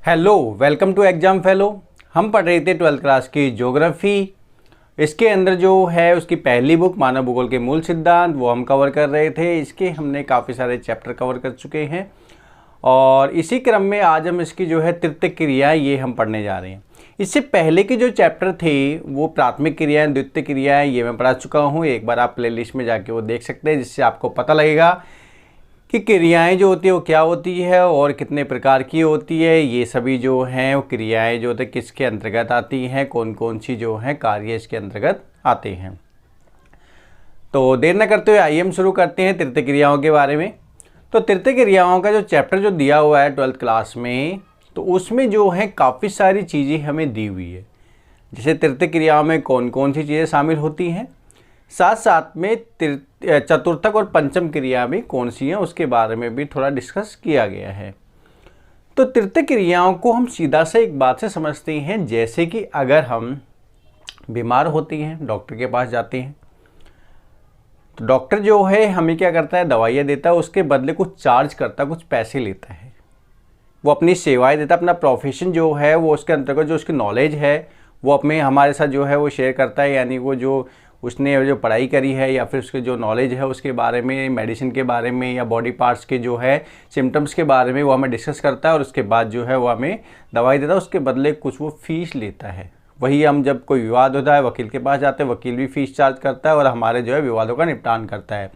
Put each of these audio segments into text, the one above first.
Hello, welcome to Exam Fellow. हम पढ़ रहे थे 12th क्लास की ज्योग्राफी। इसके अंदर जो है उसकी पहली बुक मानव भूगोल के मूल सिद्धांत वो हम कवर कर रहे थे। इसके हमने काफ़ी सारे चैप्टर कवर कर चुके हैं और इसी क्रम में आज हम इसकी जो है तृतीयक क्रिया ये हम पढ़ने जा रहे हैं। इससे पहले के जो चैप्टर थे वो प्राथमिक क्रियाएं, द्वितीयक क्रियाएं ये मैं पढ़ा चुका हूँ। एक बार आप प्लेलिस्ट में जाके वो देख सकते हैं, जिससे आपको पता लगेगा कि क्रियाएं जो होती है वो क्या होती है और कितने प्रकार की होती है। ये सभी जो हैं वो क्रियाएं जो होती है किसके अंतर्गत आती हैं, कौन कौन सी जो हैं कार्य इसके अंतर्गत आते हैं। तो देर न करते हुए आइए हम शुरू करते हैं तृतीय क्रियाओं के बारे में। तो तृतीय क्रियाओं का जो चैप्टर जो दिया हुआ है 12th क्लास में, तो उसमें जो है काफ़ी सारी चीज़ें हमें दी हुई है। जैसे तृतीय क्रियाओं में कौन कौन सी चीज़ें शामिल होती हैं, साथ साथ में चतुर्थक और पंचम क्रिया भी कौन सी हैं उसके बारे में भी थोड़ा डिस्कस किया गया है। तो तृतीय क्रियाओं को हम सीधा से एक बात से समझते हैं, जैसे कि अगर हम बीमार होते हैं, डॉक्टर के पास जाते हैं, तो डॉक्टर जो है हमें क्या करता है, दवाइयाँ देता है, उसके बदले कुछ चार्ज करता है, कुछ पैसे लेता है, वो अपनी सेवाएं देता है, अपना प्रोफेशन जो है वो उसके अंतर्गत जो उसकी नॉलेज है वो अपने हमारे साथ जो है वो शेयर करता है। यानी वो जो उसने जो पढ़ाई करी है या फिर उसके जो नॉलेज है उसके बारे में, मेडिसिन के बारे में या बॉडी पार्ट्स के जो है सिम्टम्स के बारे में वो हमें डिस्कस करता है और उसके बाद जो है वो हमें दवाई देता है, उसके बदले कुछ वो फीस लेता है। वही हम जब कोई विवाद होता है वकील के पास जाते हैं, वकील भी फीस चार्ज करता है और हमारे जो है विवादों का निपटान करता है।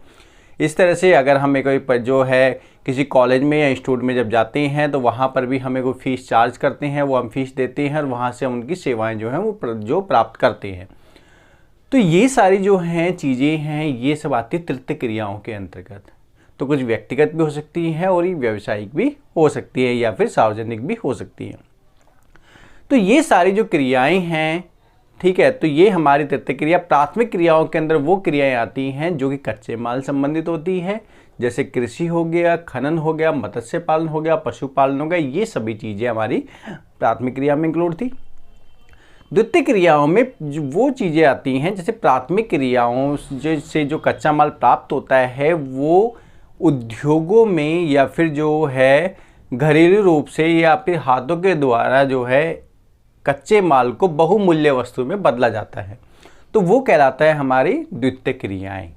इस तरह से अगर हमें कोई जो है किसी कॉलेज में या इंस्टीट्यूट में जब जाते हैं तो वहाँ पर भी हमें कोई फ़ीस चार्ज करते हैं, वो हम फीस देते हैं और वहाँ से हम उनकी सेवाएं जो हैं वो जो प्राप्त करते हैं। तो ये सारी जो हैं चीज़ें हैं ये सब आती है तृतीय क्रियाओं के अंतर्गत। तो कुछ व्यक्तिगत भी हो सकती हैं और ये व्यावसायिक भी हो सकती है या फिर सार्वजनिक भी हो सकती हैं। तो ये सारी जो क्रियाएं हैं, ठीक है, तो ये हमारी तृतीय क्रिया। प्राथमिक क्रियाओं के अंदर वो क्रियाएं आती हैं जो कि कच्चे माल संबंधित होती है, जैसे कृषि हो गया, खनन हो गया, मत्स्य पालन हो गया, पशुपालन हो गया, ये सभी चीज़ें हमारी प्राथमिक क्रिया में इंक्लूड थी। द्वितीय क्रियाओं में वो चीज़ें आती हैं, जैसे प्राथमिक क्रियाओं से जो कच्चा माल प्राप्त होता है वो उद्योगों में या फिर जो है घरेलू रूप से या फिर हाथों के द्वारा जो है कच्चे माल को बहुमूल्य वस्तु में बदला जाता है, तो वो कहलाता है हमारी द्वितीय क्रियाएं।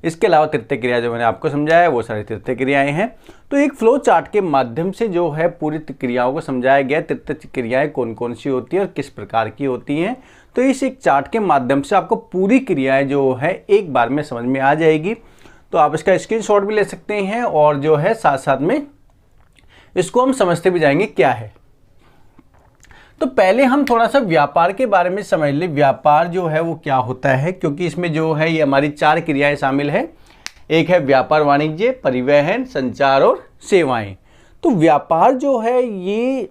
इसके अलावा तृतीय क्रिया जो मैंने आपको समझाया वो सारी तृतीय क्रियाएं हैं। तो एक फ्लो चार्ट के माध्यम से जो है पूरी क्रियाओं को समझाया गया, तृतीय क्रियाएं कौन कौन सी होती है और किस प्रकार की होती हैं। तो इस एक चार्ट के माध्यम से आपको पूरी क्रियाएं जो है एक बार में समझ में आ जाएगी। तो आप इसका स्क्रीनशॉट भी ले सकते हैं और जो है साथ साथ में इसको हम समझते भी जाएंगे क्या है। तो पहले हम थोड़ा सा व्यापार के बारे में समझ लें, व्यापार जो है वो क्या होता है, क्योंकि इसमें जो है ये हमारी 4 क्रियाएं शामिल है। एक है व्यापार, वाणिज्य, परिवहन, संचार और सेवाएं। तो व्यापार जो है ये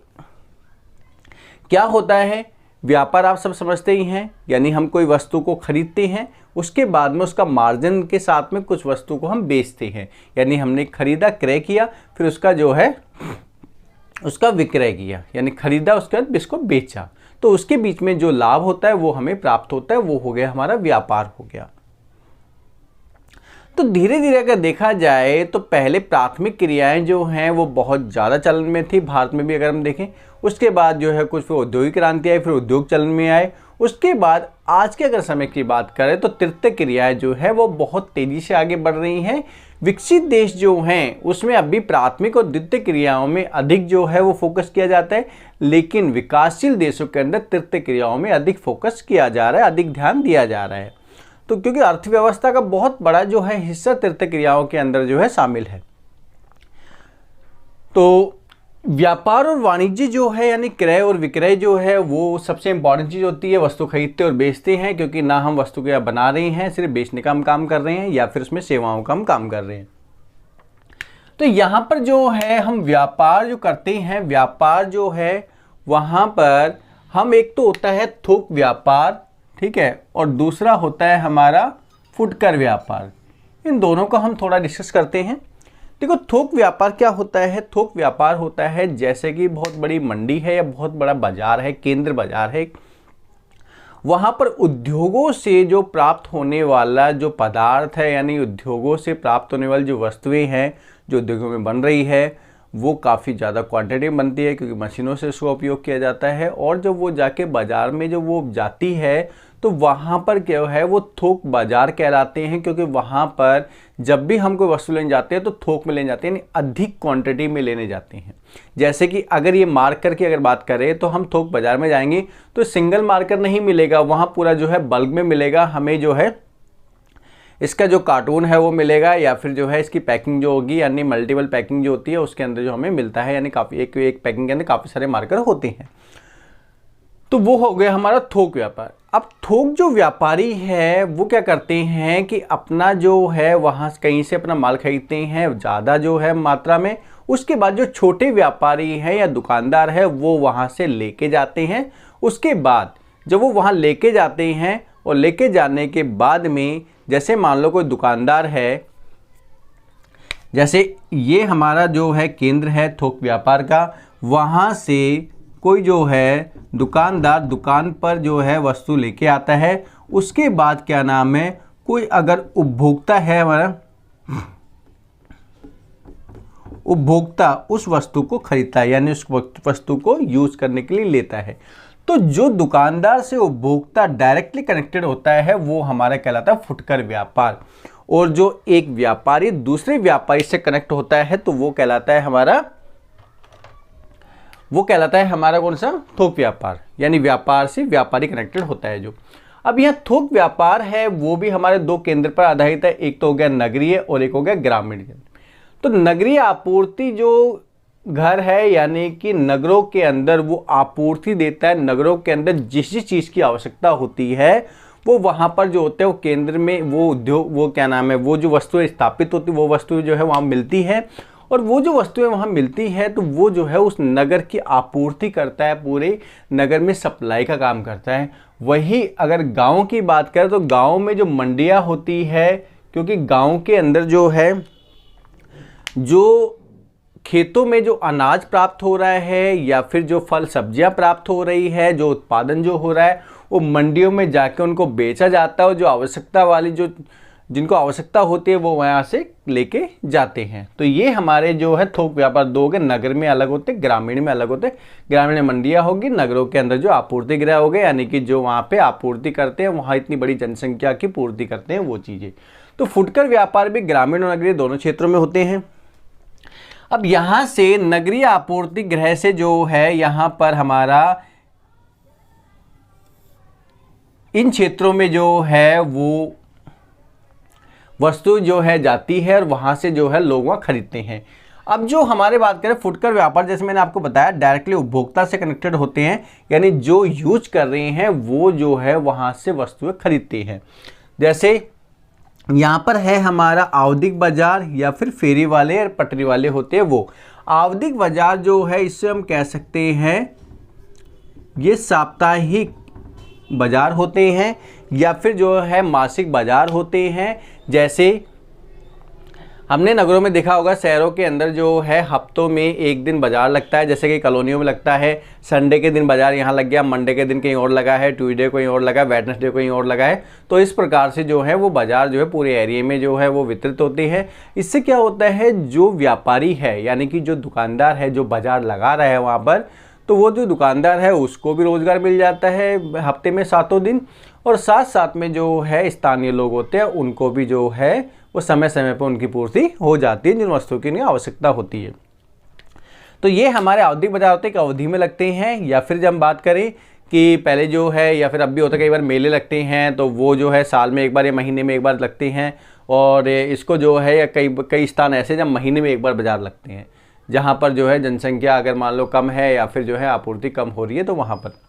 क्या होता है, व्यापार आप सब समझते ही हैं, यानी हम कोई वस्तु को खरीदते हैं, उसके बाद में उसका मार्जिन के साथ में कुछ वस्तु को हम बेचते हैं। यानी हमने खरीदा, क्रय किया, फिर उसका जो है उसका विक्रय किया, यानी खरीदा उसके बाद इसको बेचा, तो उसके बीच में जो लाभ होता है वो हमें प्राप्त होता है, वो हो गया हमारा व्यापार हो गया। तो धीरे धीरे अगर देखा जाए तो पहले प्राथमिक क्रियाएं जो हैं वो बहुत ज़्यादा चलन में थी, भारत में भी अगर हम देखें। उसके बाद जो है कुछ फिर औद्योगिक क्रांति आई, फिर उद्योग चलन में आए। उसके बाद आज के अगर समय की बात करें तो तृतीय क्रियाएं जो है वो बहुत तेज़ी से आगे बढ़ रही हैं। विकसित देश जो हैं उसमें अभी प्राथमिक और द्वितीय क्रियाओं में अधिक जो है वो फोकस किया जाता है, लेकिन विकासशील देशों के अंदर तृतीय क्रियाओं में अधिक फोकस किया जा रहा है, अधिक ध्यान दिया जा रहा है। तो क्योंकि अर्थव्यवस्था का बहुत बड़ा जो है हिस्सा तृतीय क्रियाओं के अंदर जो है शामिल है। तो व्यापार और वाणिज्य जो है यानी क्रय और विक्रय जो है वो सबसे इंपॉर्टेंट चीज़ होती है। वस्तु खरीदते और बेचते हैं, क्योंकि ना हम वस्तु को बना रहे हैं, सिर्फ बेचने का हम काम कर रहे हैं या फिर उसमें सेवाओं का हम काम कर रहे हैं। तो यहाँ पर जो है हम व्यापार जो करते हैं, व्यापार जो है वहाँ पर हम एक तो होता है थोक व्यापार, ठीक है, और दूसरा होता है हमारा फुटकर व्यापार। इन दोनों को हम थोड़ा डिस्कस करते हैं। देखो, थोक व्यापार क्या होता है, थोक व्यापार होता है जैसे कि बहुत बड़ी मंडी है या बहुत बड़ा बाजार है, केंद्र बाजार है, वहाँ पर उद्योगों से जो प्राप्त होने वाला जो पदार्थ है, यानी उद्योगों से प्राप्त होने वाली जो वस्तुएं हैं जो उद्योगों में बन रही है, वो काफ़ी ज़्यादा क्वांटिटी में बनती है, क्योंकि मशीनों से इसका उपयोग किया जाता है। और जब वो जाके बाज़ार में जब वो जाती है तो वहाँ पर क्या है, वो थोक बाज़ार कहलाते हैं, क्योंकि वहाँ पर जब भी हम कोई वस्तु लेने जाते हैं तो थोक में लेने जाते हैं, यानी अधिक क्वांटिटी में लेने जाते हैं। जैसे कि अगर ये मार्कर की अगर बात करें तो हम थोक बाज़ार में जाएंगे तो सिंगल मार्कर नहीं मिलेगा, वहाँ पूरा जो है बल्क में मिलेगा। हमें जो है इसका जो कार्टून है वो मिलेगा, या फिर जो है इसकी पैकिंग जो होगी, यानी मल्टीपल पैकिंग जो होती है उसके अंदर जो हमें मिलता है, यानी काफ़ी एक पैकिंग के अंदर काफ़ी सारे मार्कर होते हैं। तो वो हो गया हमारा थोक व्यापार। अब थोक जो व्यापारी है वो क्या करते हैं कि अपना जो है वहाँ कहीं से अपना माल खरीदते हैं ज़्यादा जो है मात्रा में, उसके बाद जो छोटे व्यापारी हैं या दुकानदार है वो वहाँ से लेके जाते हैं। उसके बाद जब वो वहाँ लेके जाते हैं और लेके जाने के बाद में, जैसे मान लो कोई दुकानदार है, जैसे ये हमारा जो है केंद्र है थोक व्यापार का, वहाँ से कोई जो है दुकानदार दुकान पर जो है वस्तु लेके आता है। उसके बाद क्या नाम है, कोई अगर उपभोक्ता है हमारा, उपभोक्ता उस वस्तु को खरीदता है, यानी उस वस्तु को यूज करने के लिए लेता है। तो जो दुकानदार से उपभोक्ता डायरेक्टली कनेक्टेड होता है वो हमारा कहलाता है फुटकर व्यापार। और जो एक व्यापारी दूसरे व्यापारी से कनेक्ट होता है तो वो कहलाता है हमारा कौन सा, थोक व्यापार, यानी व्यापार से व्यापारी कनेक्टेड होता है जो। अब यह थोक व्यापार है वो भी हमारे दो केंद्र पर आधारित है, एक तो हो गया नगरीय और एक हो गया ग्रामीण। तो नगरीय आपूर्ति जो घर है, यानी कि नगरों के अंदर वो आपूर्ति देता है, नगरों के अंदर जिस जिस चीज़ की आवश्यकता होती है वो वहाँ पर जो होते हैं वो केंद्र में वो उद्योग, वो क्या नाम है, वो जो वस्तुएं स्थापित होती वो वस्तुएं जो है वहाँ मिलती है। और वो जो वस्तुएं वहाँ मिलती है तो वो जो है उस नगर की आपूर्ति करता है, पूरे नगर में सप्लाई का काम करता है। वही अगर गाँव की बात करें तो गाँव में जो मंडियाँ होती है, क्योंकि गाँव के अंदर जो है जो खेतों में जो अनाज प्राप्त हो रहा है या फिर जो फल सब्जियां प्राप्त हो रही है, जो उत्पादन जो हो रहा है वो मंडियों में जाके उनको बेचा जाता है। और जो आवश्यकता वाली जो जिनको आवश्यकता होती है वो वहाँ से लेके जाते हैं। तो ये हमारे जो है थोक व्यापार दो गए, नगर में अलग होते, ग्रामीण में अलग होते। ग्रामीण में मंडियाँ होगी, नगरों के अंदर जो आपूर्ति गृह हो गए, यानी कि जो वहाँ पे आपूर्ति करते हैं, वहाँ इतनी बड़ी जनसंख्या की पूर्ति करते हैं वो चीज़ें। तो फुटकर व्यापार भी ग्रामीण और नगरीय दोनों क्षेत्रों में होते हैं। अब यहाँ से नगरीय आपूर्ति गृह से जो है यहाँ पर हमारा इन क्षेत्रों में जो है वो वस्तु जो है जाती है और वहाँ से जो है लोग वहाँ खरीदते हैं। अब जो हमारे बात करें फुटकर व्यापार, जैसे मैंने आपको बताया डायरेक्टली उपभोक्ता से कनेक्टेड होते हैं, यानी जो यूज कर रहे हैं वो जो है वहाँ से वस्तुएं खरीदते हैं। जैसे यहाँ पर है हमारा आवधिक बाजार या फिर फेरी वाले और पटरी वाले होते हैं वो। आवधिक बाजार जो है इससे हम कह सकते हैं ये साप्ताहिक बाजार होते हैं या फिर जो है मासिक बाजार होते हैं। जैसे हमने नगरों में देखा होगा, शहरों के अंदर जो है हफ्तों में एक दिन बाजार लगता है, जैसे कि कॉलोनियों में लगता है। संडे के दिन बाजार यहाँ लग गया, मंडे के दिन कहीं और लगा है, ट्यूसडे कहीं और लगा है, वेडनेसडे कहीं और लगा है। तो इस प्रकार से जो है वो बाजार जो है पूरे एरिया में जो है वो वितरित होते हैं। इससे क्या होता है, जो व्यापारी है यानी कि जो दुकानदार है जो बाजार लगा रहा है वहाँ पर, तो वो जो दुकानदार है उसको भी रोज़गार मिल जाता है हफ्ते में 7 दिन। और साथ साथ में जो है स्थानीय लोग होते हैं उनको भी जो है वो समय समय पर उनकी पूर्ति हो जाती है जिन वस्तुओं की उन्हें आवश्यकता होती है। तो ये हमारे आवधिक बाजार होते हैं कि अवधि में लगते हैं। या फिर जब हम बात करें कि पहले जो है या फिर अब भी होता है, कई बार मेले लगते हैं तो वो जो है साल में एक बार या महीने में एक बार लगते हैं। और इसको जो है या कई स्थान ऐसे जब महीने में एक बार बाजार लगते हैं, जहाँ पर जो है जनसंख्या अगर मान लो कम है या फिर जो है आपूर्ति कम हो रही है तो वहाँ पर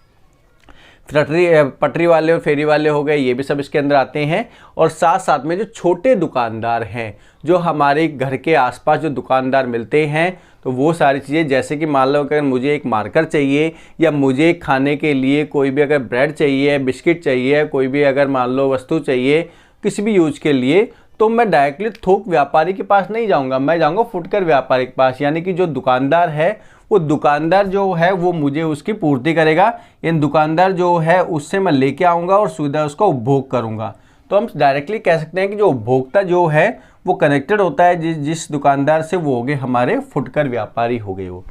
पटरी वाले और फेरी वाले हो गए, ये भी सब इसके अंदर आते हैं। और साथ साथ में जो छोटे दुकानदार हैं, जो हमारे घर के आसपास जो दुकानदार मिलते हैं, तो वो सारी चीज़ें, जैसे कि मान लो अगर मुझे एक मार्कर चाहिए या मुझे खाने के लिए कोई भी अगर ब्रेड चाहिए, बिस्किट चाहिए, कोई भी अगर मान लो वस्तु चाहिए किसी भी यूज के लिए, तो मैं डायरेक्टली थोक व्यापारी के पास नहीं जाऊंगा, मैं जाऊंगा फुटकर व्यापारी के पास। यानी कि जो दुकानदार है वो दुकानदार जो है वो मुझे उसकी पूर्ति करेगा। इन दुकानदार जो है उससे मैं लेके आऊँगा और सुविधा उसका उपभोग करूँगा। तो हम डायरेक्टली कह सकते हैं कि जो उपभोक्ता जो है वो कनेक्टेड होता है जिस दुकानदार से, वो हो गए हमारे फुटकर व्यापारी हो गए वो।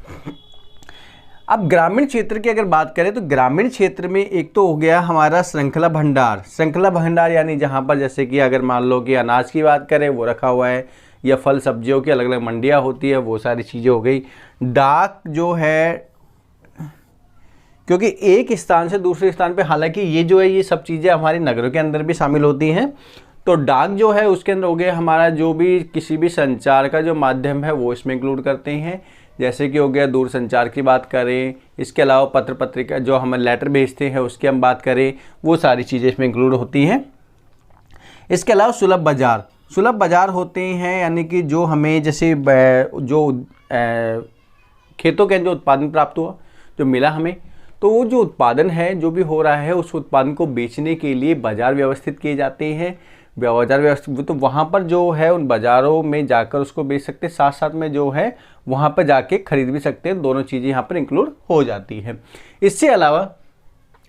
अब ग्रामीण क्षेत्र की अगर बात करें तो ग्रामीण क्षेत्र में एक तो हो गया हमारा श्रृंखला भंडार। श्रृंखला भंडार यानी जहाँ पर जैसे कि अगर मान लो कि अनाज की बात करें वो रखा हुआ है, या फल सब्जियों की अलग अलग मंडियाँ होती है, वो सारी चीज़ें हो गई। डाक जो है, क्योंकि एक स्थान से दूसरे स्थान पे, हालांकि ये जो है ये सब चीज़ें हमारे नगरों के अंदर भी शामिल होती हैं, तो डाक जो है उसके अंदर हो गया हमारा जो भी किसी भी संचार का जो माध्यम है वो इसमें इंक्लूड करते हैं। जैसे कि हो गया दूर संचार की बात करें, इसके अलावा पत्र पत्रिका जो हम लेटर भेजते हैं उसकी हम बात करें, वो सारी चीज़ें इसमें इंक्लूड होती हैं। इसके अलावा सुलभ बाज़ार, सुलभ बाज़ार होते हैं यानी कि जो हमें जैसे जो खेतों के जो उत्पादन प्राप्त हुआ, जो मिला हमें, तो वो जो उत्पादन है जो भी हो रहा है उस उत्पादन को बेचने के लिए बाज़ार व्यवस्थित किए जाते हैं। बाज़ार व्यवस्थित, तो वहाँ पर जो है उन बाज़ारों में जाकर उसको बेच सकते हैं, साथ साथ में जो है वहाँ पर जाके खरीद भी सकते हैं। दोनों चीज़ें यहाँ पर इंक्लूड हो जाती है। इससे अलावा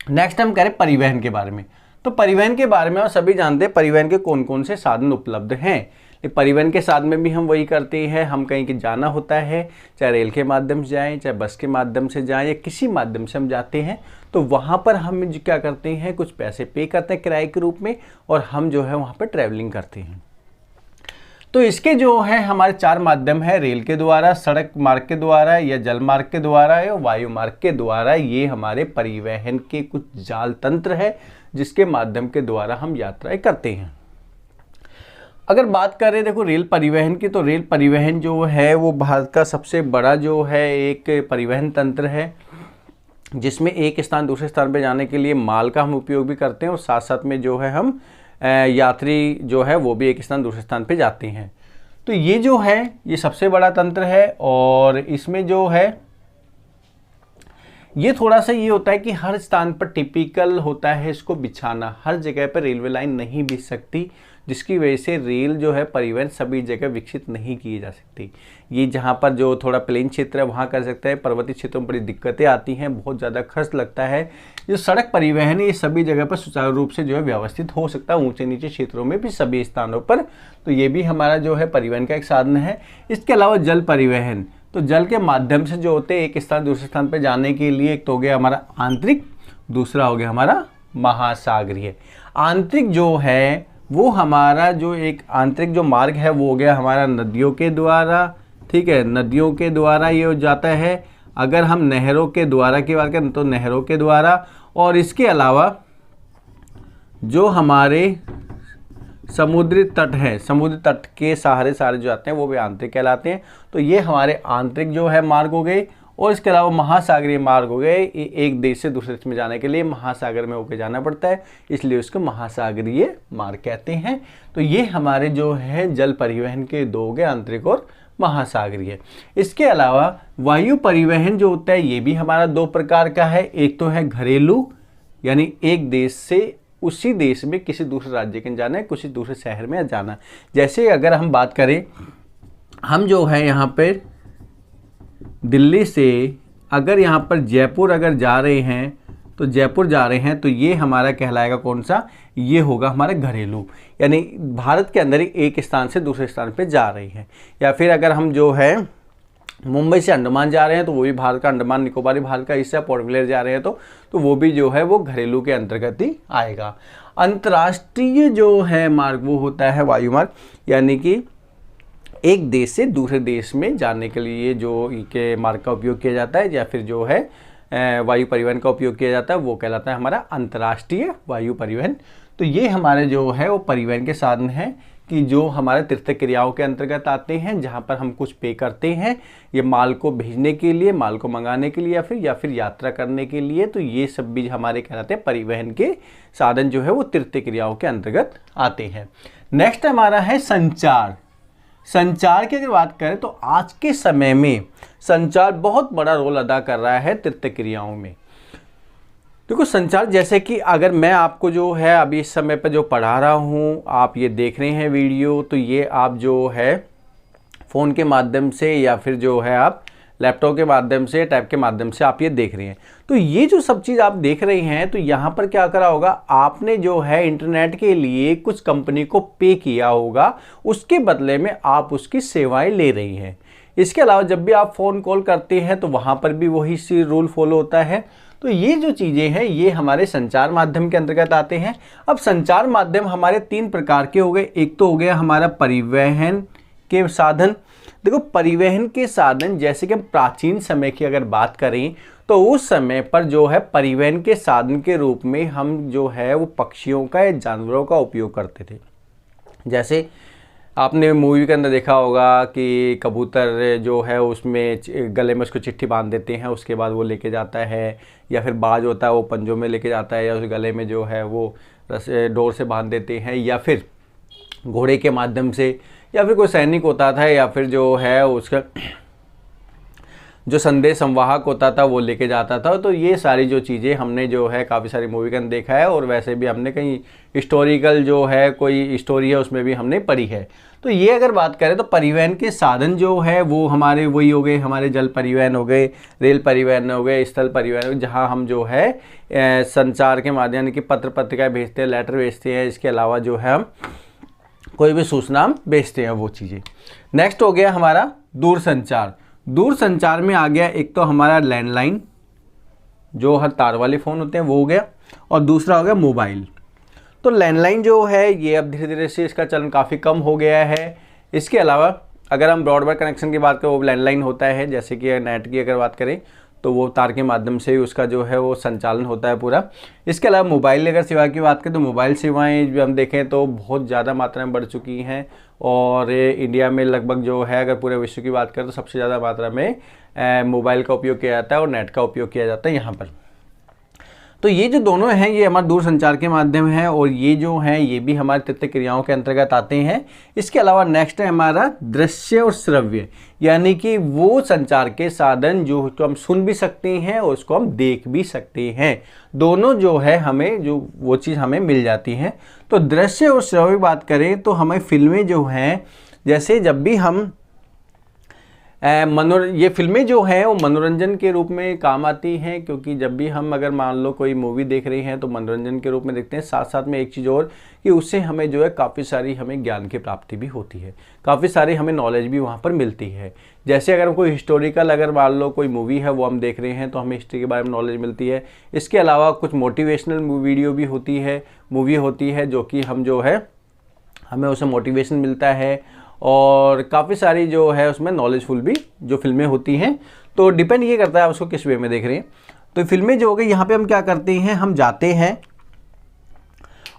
नेक्स्ट हम करें परिवहन के बारे में। तो परिवहन के बारे में हम सभी जानते हैं परिवहन के कौन कौन से साधन उपलब्ध हैं। परिवहन के साधन में भी हम वही करते हैं, हम कहीं के जाना होता है, चाहे रेल के माध्यम से जाएं, चाहे बस के माध्यम से जाएं, या किसी माध्यम से हम जाते हैं, तो वहाँ पर हम क्या करते हैं, कुछ पैसे पे करते हैं किराए के रूप में, और हम जो है वहाँ पर ट्रैवलिंग करते हैं। तो इसके जो है हमारे 4 माध्यम है, रेल के द्वारा, सड़क मार्ग के द्वारा, या जल मार्ग के द्वारा, या वायु मार्ग के द्वारा। ये हमारे परिवहन के कुछ जाल तंत्र है जिसके माध्यम के द्वारा हम यात्राएं करते हैं। अगर बात करें देखो रेल परिवहन की, तो रेल परिवहन जो है वो भारत का सबसे बड़ा जो है एक परिवहन तंत्र है, जिसमें एक स्थान दूसरे स्थान पर जाने के लिए माल का हम उपयोग भी करते हैं, और साथ साथ में जो है हम यात्री जो है वो भी एक स्थान दूसरे स्थान पे जाते हैं। तो ये जो है ये सबसे बड़ा तंत्र है, और इसमें जो है ये थोड़ा सा ये होता है कि हर स्थान पर टिपिकल होता है इसको बिछाना, हर जगह पर रेलवे लाइन नहीं बिछ सकती, जिसकी वजह से रेल जो है परिवहन सभी जगह विकसित नहीं की जा सकती। ये जहाँ पर जो थोड़ा प्लेन क्षेत्र है वहाँ कर सकता है, पर्वतीय क्षेत्रों में बड़ी दिक्कतें आती हैं, बहुत ज़्यादा खर्च लगता है। जो सड़क परिवहन है ये सभी जगह पर सुचारू रूप से जो है व्यवस्थित हो सकता है, ऊंचे नीचे क्षेत्रों में भी सभी स्थानों पर। तो ये भी हमारा जो है परिवहन का एक साधन है। इसके अलावा जल परिवहन, तो जल के माध्यम से जो होते हैं एक स्थान दूसरे स्थान पर जाने के लिए, एक तो हो गया हमारा आंतरिक, दूसरा हो गया हमारा महासागरीय। आंतरिक जो है वो हमारा जो एक आंतरिक जो मार्ग है वो हो गया हमारा नदियों के द्वारा, ठीक है, नदियों के द्वारा ये हो जाता है। अगर हम नहरों के द्वारा की बात करें तो नहरों के द्वारा, और इसके अलावा जो हमारे समुद्री तट है, समुद्री तट के सहारे सारे जो आते हैं वो भी आंतरिक कहलाते हैं। तो ये हमारे आंतरिक जो है मार्ग हो गए, और इसके अलावा महासागरीय मार्ग हो गए। एक देश से दूसरे देश में जाने के लिए महासागर में होकर जाना पड़ता है, इसलिए उसको महासागरीय मार्ग कहते हैं। तो ये हमारे जो है जल परिवहन के 2 हो गए, आंतरिक और महासागरीय। इसके अलावा वायु परिवहन जो होता है ये भी हमारा 2 प्रकार का है। एक तो है घरेलू, यानी एक देश से उसी देश में किसी दूसरे राज्य के जाना है, किसी दूसरे शहर में जाना। जैसे अगर हम बात करें, हम जो है यहाँ पर दिल्ली से अगर यहाँ पर जयपुर अगर जा रहे हैं, तो जयपुर जा रहे हैं, तो ये हमारा कहलाएगा कौन सा, ये होगा हमारा घरेलू, यानी भारत के अंदर ही एक स्थान से दूसरे स्थान पे जा रही है। या फिर अगर हम जो है मुंबई से अंडमान जा रहे हैं, तो वो भी भारत का, अंडमान निकोबार भारत का हिस्सा, पोर्ट ब्लेयर जा रहे हैं तो वो भी जो है वो घरेलू के अंतर्गत ही आएगा। अंतर्राष्ट्रीय जो है मार्ग वो होता है वायु मार्ग, यानी कि एक देश से दूसरे देश में जाने के लिए जो के मार्ग का उपयोग किया जाता है, या फिर जो है वायु परिवहन का उपयोग किया जाता है, वो कहलाता है हमारा अंतर्राष्ट्रीय वायु परिवहन। तो ये हमारे जो है वो परिवहन के साधन हैं कि जो हमारे तीर्थ क्रियाओं के अंतर्गत आते हैं, जहाँ पर हम कुछ पे करते हैं ये माल को भेजने के लिए, माल को मंगाने के लिए, या फिर यात्रा करने के लिए। तो ये सब भी हमारे कहलाते हैं परिवहन के साधन जो है वो तीर्थ क्रियाओं के अंतर्गत आते हैं। नेक्स्ट हमारा है संचार। संचार की अगर बात करें तो आज के समय में संचार बहुत बड़ा रोल अदा कर रहा है तीर्थ क्रियाओं में। देखो संचार, जैसे कि अगर मैं आपको जो है अभी इस समय पर जो पढ़ा रहा हूँ, आप ये देख रहे हैं वीडियो, तो ये आप जो है फ़ोन के माध्यम से या फिर जो है आप लैपटॉप के माध्यम से, टैब के माध्यम से आप ये देख रहे हैं। तो ये जो सब चीज़ आप देख रहे हैं, तो यहाँ पर क्या करा होगा, आपने जो है इंटरनेट के लिए कुछ कंपनी को पे किया होगा, उसके बदले में आप उसकी सेवाएं ले रही हैं। इसके अलावा जब भी आप फ़ोन कॉल करते हैं तो वहाँ पर भी वही सी रूल फॉलो होता है। तो ये जो चीज़ें हैं ये हमारे संचार माध्यम के अंतर्गत आते हैं। अब संचार माध्यम हमारे 3 प्रकार के हो गए। एक तो हो गया हमारा परिवहन के साधन। देखो, परिवहन के साधन जैसे कि हम प्राचीन समय की अगर बात करें तो उस समय पर जो है परिवहन के साधन के रूप में हम जो है वो पक्षियों का या जानवरों का उपयोग करते थे। जैसे आपने मूवी के अंदर देखा होगा कि कबूतर जो है उसमें गले में उसको चिट्ठी बांध देते हैं, उसके बाद वो लेके जाता है, या फिर बाज होता है वो पंजों में लेके जाता है, या उस गले में जो है वो डोर से बांध देते हैं, या फिर घोड़े के माध्यम से, या फिर कोई सैनिक होता था, या फिर जो है उसका जो संदेश संवाहक होता था वो लेके जाता था। तो ये सारी जो चीज़ें हमने जो है काफ़ी सारी मूवी के अंदर देखा है, और वैसे भी हमने कहीं हिस्टोरिकल जो है कोई स्टोरी है उसमें भी हमने पढ़ी है। तो ये अगर बात करें तो परिवहन के साधन जो है वो हमारे वही हो गए, हमारे जल परिवहन हो गए, रेल परिवहन हो गए, स्थल परिवहन, जहाँ हम जो है संचार के माध्यम यानी कि पत्र पत्रिकाएँ भेजते हैं, लेटर भेजते हैं। इसके अलावा जो है हम कोई भी सूचना हम भेजते हैं वो चीज़ें। नेक्स्ट हो गया हमारा दूरसंचार। दूरसंचार में आ गया एक तो हमारा लैंडलाइन, जो हर तार वाले फ़ोन होते हैं वो हो गया, और दूसरा हो गया मोबाइल। तो लैंडलाइन जो है ये अब धीरे धीरे से इसका चलन काफ़ी कम हो गया है। इसके अलावा अगर हम ब्रॉडबैंड कनेक्शन की बात करें वो लैंडलाइन होता है, जैसे कि नेट की अगर बात करें तो वो तार के माध्यम से ही उसका जो है वो संचालन होता है पूरा। इसके अलावा मोबाइल अगर सेवा की बात करें तो मोबाइल सेवाएं जो हम देखें तो बहुत ज़्यादा मात्रा में बढ़ चुकी हैं, और इंडिया में लगभग जो है अगर पूरे विश्व की बात करें तो सबसे ज़्यादा मात्रा में मोबाइल का उपयोग किया जाता है और नेट का उपयोग किया जाता है यहाँ पर। तो ये जो दोनों हैं ये हमारे दूरसंचार के माध्यम हैं, और ये जो हैं ये भी हमारे तृतीय क्रियाओं के अंतर्गत आते हैं। इसके अलावा नेक्स्ट है हमारा दृश्य और श्रव्य, यानी कि वो संचार के साधन जो तो हम सुन भी सकते हैं और उसको हम देख भी सकते हैं। दोनों जो है हमें जो वो चीज़ हमें मिल जाती हैं। तो दृश्य और श्रव्य बात करें तो हमें फिल्में जो हैं, जैसे जब भी हम ये फिल्में जो हैं वो मनोरंजन के रूप में काम आती हैं, क्योंकि जब भी हम अगर मान लो कोई मूवी देख रहे हैं तो मनोरंजन के रूप में देखते हैं। साथ साथ में एक चीज़ और कि उससे हमें जो है काफ़ी सारी हमें ज्ञान की प्राप्ति भी होती है, काफ़ी सारी हमें नॉलेज भी वहाँ पर मिलती है। जैसे अगर कोई हिस्टोरिकल अगर मान लो कोई मूवी है वो हम देख रहे हैं तो हमें हिस्ट्री के बारे में नॉलेज मिलती है। इसके अलावा कुछ मोटिवेशनल वीडियो भी होती है, मूवी होती है, जो कि हम जो है हमें उससे मोटिवेशन मिलता है, और काफ़ी सारी जो है उसमें नॉलेजफुल भी जो फिल्में होती हैं। तो डिपेंड ये करता है आप उसको किस वे में देख रहे हैं। तो फिल्में जो हो गई यहाँ पे हम क्या करते हैं, हम जाते हैं,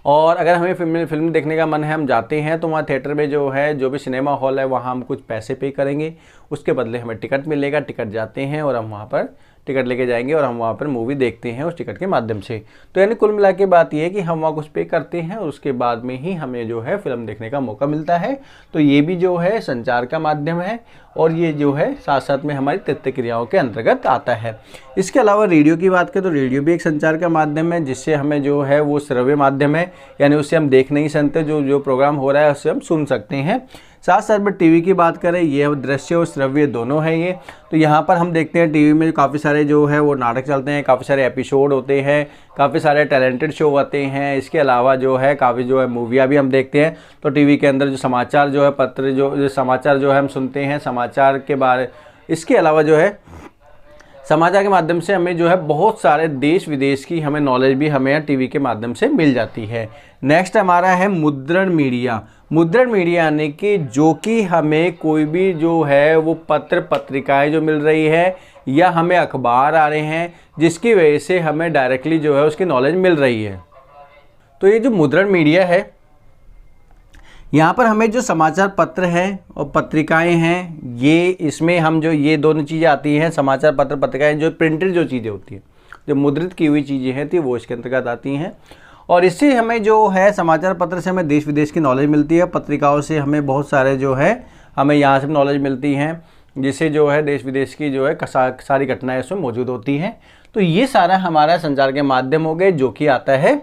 और अगर हमें फिल्म देखने का मन है हम जाते हैं तो वहाँ थिएटर में जो है जो भी सिनेमा हॉल है वहाँ हम कुछ पैसे पे करेंगे, उसके बदले हमें टिकट मिलेगा। टिकट जाते हैं और हम वहाँ पर टिकट लेके जाएंगे और हम वहाँ पर मूवी देखते हैं उस टिकट के माध्यम से। तो यानी कुल मिला के बात ये है कि हम वहाँ कुछ पे करते हैं और उसके बाद में ही हमें जो है फिल्म देखने का मौका मिलता है। तो ये भी जो है संचार का माध्यम है, और ये जो है साथ साथ में हमारी तृतीय क्रियाओं के अंतर्गत आता है। इसके अलावा रेडियो की बात करें तो रेडियो भी एक संचार का माध्यम है, जिससे हमें जो है वो श्रव्य माध्यम है, यानी उससे हम देख नहीं सकते, जो प्रोग्राम हो रहा है उससे हम सुन सकते हैं। साथ साथ में टीवी की बात करें ये दृश्य और श्रव्य दोनों हैं ये। तो यहाँ पर हम देखते हैं टीवी में काफ़ी सारे जो है वो नाटक चलते हैं, काफ़ी सारे एपिसोड होते हैं, काफ़ी सारे टैलेंटेड शो आते हैं। इसके अलावा जो है काफ़ी जो है मूवियाँ भी हम देखते हैं। तो टीवी के अंदर जो समाचार जो है पत्र जो समाचार जो है हम सुनते हैं समाचार के बारे। इसके अलावा जो है समाचार के माध्यम से हमें जो है बहुत सारे देश विदेश की हमें नॉलेज भी हमें टीवी के माध्यम से मिल जाती है। नेक्स्ट हमारा है मुद्रण मीडिया। मुद्रण मीडिया यानी कि जो कि हमें कोई भी जो है वो पत्र पत्रिकाएं जो मिल रही है या हमें अखबार आ रहे हैं जिसकी वजह से हमें डायरेक्टली जो है उसकी नॉलेज मिल रही है। तो ये जो मुद्रण मीडिया है यहाँ पर हमें जो समाचार पत्र हैं और पत्रिकाएं हैं ये इसमें हम जो ये दोनों चीज़ें आती हैं, समाचार पत्र पत्रिकाएं जो प्रिंटेड जो चीज़ें होती हैं जो मुद्रित की हुई चीज़ें हैं वो इसके अंतर्गत आती हैं। और इससे हमें जो है समाचार पत्र से हमें देश विदेश की नॉलेज मिलती है, पत्रिकाओं से हमें बहुत सारे जो है हमें यहाँ से नॉलेज मिलती हैं, जिससे जो है देश विदेश की जो है सारी घटनाएँ उसमें मौजूद होती हैं। तो ये सारा हमारा संचार के माध्यम हो गए जो कि आता है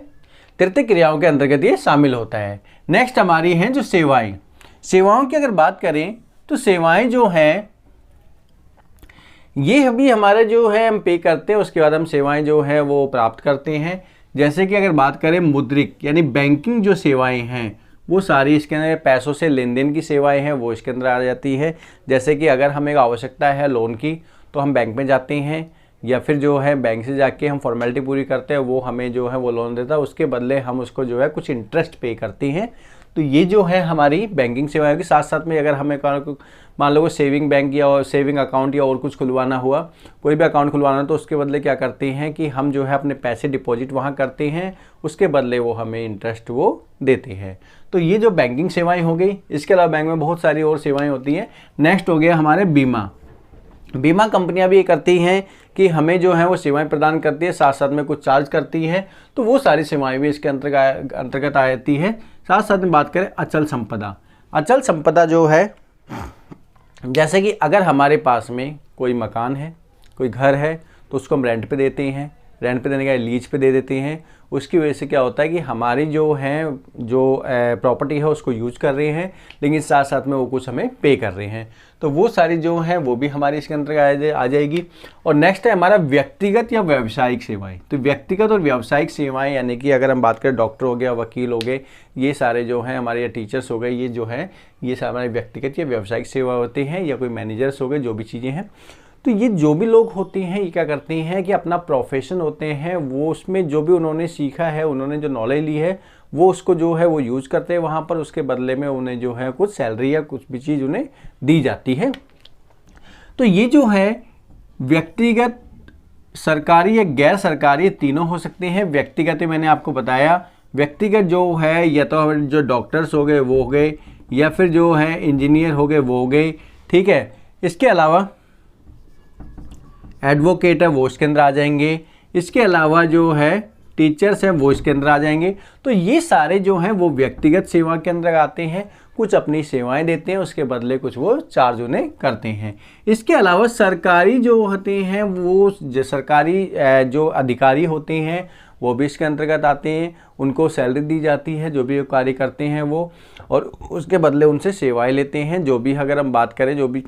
तृतीय क्रियाओं के अंतर्गत ये शामिल होता है। नेक्स्ट हमारी हैं जो सेवाएं। सेवाओं की अगर बात करें तो सेवाएं जो हैं ये भी हमारे जो है हम पे करते हैं, उसके बाद हम सेवाएं जो है वो प्राप्त करते हैं। जैसे कि अगर बात करें मुद्रिक यानी बैंकिंग जो सेवाएं हैं वो सारी इसके अंदर, पैसों से लेन देन की सेवाएं हैं वो इसके अंदर आ जाती है। जैसे कि अगर हमें आवश्यकता है लोन की तो हम बैंक में जाते हैं, या फिर जो है बैंक से जाके हम फॉर्मेलिटी पूरी करते हैं, वो हमें जो है वो लोन देता है, उसके बदले हम उसको जो है कुछ इंटरेस्ट पे करते हैं। तो ये जो है हमारी बैंकिंग सेवाएं के साथ साथ में अगर हमें मान लो सेविंग बैंक या सेविंग अकाउंट या और कुछ खुलवाना हुआ, कोई भी अकाउंट खुलवाना, तो उसके बदले क्या करते हैं कि हम जो है अपने पैसे डिपॉजिट वहाँ करते हैं, उसके बदले वो हमें इंटरेस्ट वो देते हैं। तो ये जो बैंकिंग सेवाएं हो गई। इसके अलावा बैंक में बहुत सारी और सेवाएं होती हैं। नेक्स्ट हो गया हमारे बीमा। बीमा कंपनियां भी ये करती हैं कि हमें जो है वो सेवाएं प्रदान करती है, साथ साथ में कुछ चार्ज करती है, तो वो सारी सेवाएं भी इसके अंतर्गत आ जाती है। साथ साथ में बात करें अचल संपदा। अचल संपदा जो है, जैसे कि अगर हमारे पास में कोई मकान है, कोई घर है, तो उसको हम रेंट पे देते हैं, रेंट पे देने का लीज पे दे देते हैं। उसकी वजह से क्या होता है कि हमारी जो है जो प्रॉपर्टी है उसको यूज कर रहे हैं, लेकिन साथ साथ में वो कुछ हमें पे कर रहे हैं, तो वो सारी जो है वो भी हमारी इसके अंतर्गत आ जाएगी। और नेक्स्ट है हमारा व्यक्तिगत या व्यावसायिक सेवाएं। तो व्यक्तिगत और व्यावसायिक सेवाएं यानी कि अगर हम बात करें डॉक्टर हो गया, वकील हो गए, ये सारे जो हैं हमारे, या टीचर्स हो गए, ये जो है ये सारे हमारे व्यक्तिगत या व्यावसायिक सेवा होते हैं, या कोई मैनेजर्स हो गए, जो भी चीज़ें हैं। तो ये जो भी लोग होते हैं ये क्या करते हैं कि अपना प्रोफेशन होते हैं, वो उसमें जो भी उन्होंने सीखा है, उन्होंने जो नॉलेज ली है, वो उसको जो है वो यूज़ करते हैं वहाँ पर। उसके बदले में उन्हें जो है कुछ सैलरी या कुछ भी चीज़ उन्हें दी जाती है। तो ये जो है व्यक्तिगत, सरकारी या गैर सरकारी, तीनों हो सकते हैं। व्यक्तिगत मैंने आपको बताया, व्यक्तिगत जो है या तो जो डॉक्टर्स हो गए वो हो गए, या फिर जो है इंजीनियर हो गए वो हो गए, ठीक है। इसके अलावा एडवोकेट है वो इसके अंदर आ जाएंगे। इसके अलावा जो है टीचर्स हैं वो इसके अंदर आ जाएंगे। तो ये सारे जो हैं वो व्यक्तिगत सेवा के अंदर आते हैं, कुछ अपनी सेवाएं देते हैं, उसके बदले कुछ वो चार्ज उन्हें करते हैं। इसके अलावा सरकारी जो होते हैं वो सरकारी जो अधिकारी होते हैं वो भी इसके अंतर्गत आते हैं, उनको सैलरी दी जाती है जो भी कार्य करते हैं वो, और उसके बदले उनसे सेवाएं लेते हैं। जो भी अगर हम बात करें, जो भी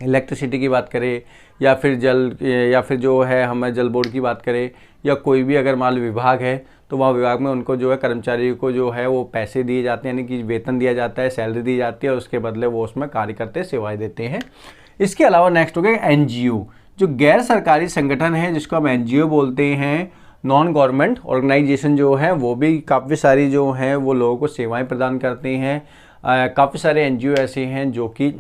इलेक्ट्रिसिटी की बात करें, या फिर जल, या फिर जो है हमें जल बोर्ड की बात करें, या कोई भी अगर मान लो विभाग है, तो वहाँ विभाग में उनको जो है कर्मचारी को जो है वो पैसे दिए जाते हैं, यानी कि वेतन दिया जाता है, सैलरी दी जाती है, और उसके बदले वो उसमें कार्य करते हैं, सेवाएं देते हैं। इसके अलावा नेक्स्ट हो गया एनजीओ, जो गैर सरकारी संगठन है जिसको हम एनजीओ बोलते हैं, नॉन गवर्नमेंट ऑर्गेनाइजेशन जो है, वो भी काफ़ी सारी जो हैं वो लोगों को सेवाएँ प्रदान करते हैं। काफ़ी सारे एनजीओ ऐसे हैं जो कि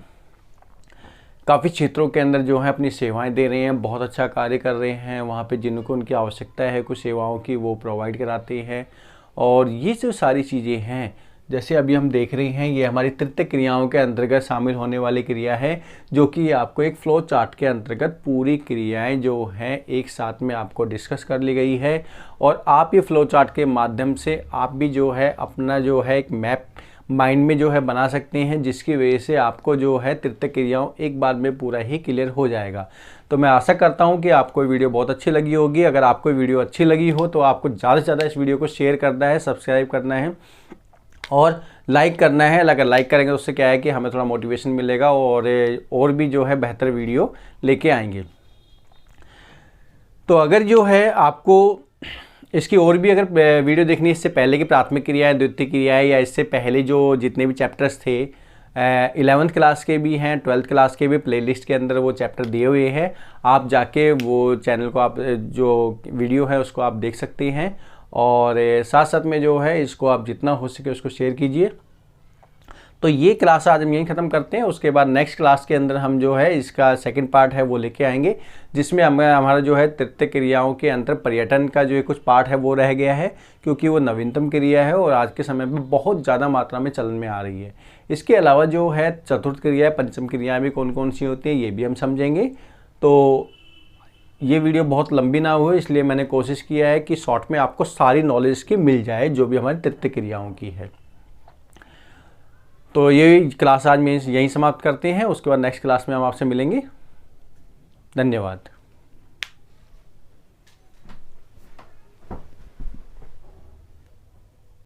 काफ़ी क्षेत्रों के अंदर जो है अपनी सेवाएं दे रहे हैं, बहुत अच्छा कार्य कर रहे हैं, वहाँ पे जिनको उनकी आवश्यकता है कुछ सेवाओं की वो प्रोवाइड कराते हैं। और ये जो सारी चीज़ें हैं, जैसे अभी हम देख रहे हैं, ये हमारी तृतीय क्रियाओं के अंतर्गत शामिल होने वाली क्रिया है, जो कि आपको एक फ्लो चार्ट के अंतर्गत पूरी क्रियाएं जो हैं एक साथ में आपको डिस्कस कर ली गई है। और आप ये फ्लो चार्ट के माध्यम से आप भी जो है अपना जो है एक मैप माइंड में जो है बना सकते हैं, जिसकी वजह से आपको जो है तृतीय क्रियाओं एक बार में पूरा ही क्लियर हो जाएगा। तो मैं आशा करता हूं कि आपको वीडियो बहुत अच्छी लगी होगी। अगर आपको वीडियो अच्छी लगी हो तो आपको ज़्यादा से ज़्यादा इस वीडियो को शेयर करना है, सब्सक्राइब करना है और लाइक करना है। अगर लाइक करेंगे तो उससे क्या है कि हमें थोड़ा मोटिवेशन मिलेगा और भी जो है बेहतर वीडियो लेके आएंगे। तो अगर जो है आपको इसकी और भी अगर वीडियो देखनी है, इससे पहले की प्राथमिक क्रियाएं, द्वितीय क्रियाएं, या इससे पहले जो जितने भी चैप्टर्स थे 11th क्लास के भी हैं, 12th क्लास के भी, प्लेलिस्ट के अंदर वो चैप्टर दिए हुए हैं। आप जाके वो चैनल को, आप जो वीडियो है उसको आप देख सकते हैं। और साथ साथ में जो है इसको आप जितना हो सके उसको शेयर कीजिए। तो ये क्लास आज हम यहीं ख़त्म करते हैं। उसके बाद नेक्स्ट क्लास के अंदर हम जो है इसका सेकंड पार्ट है वो लेके आएंगे, जिसमें हमारा जो है तृतीय क्रियाओं के अंतर पर्यटन का जो कुछ पार्ट है वो रह गया है, क्योंकि वो नवीनतम क्रिया है और आज के समय में बहुत ज़्यादा मात्रा में चलन में आ रही है। इसके अलावा जो है चतुर्थ क्रिया, पंचम क्रियाएँ भी कौन कौन सी होती हैं ये भी हम समझेंगे। तो ये वीडियो बहुत लंबी ना हो, इसलिए मैंने कोशिश किया है कि शॉर्ट में आपको सारी नॉलेज की मिल जाए जो भी हमारी तृतीय क्रियाओं की है। तो ये क्लास आज में यहीं समाप्त करते हैं। उसके बाद नेक्स्ट क्लास में हम आपसे मिलेंगे। धन्यवाद।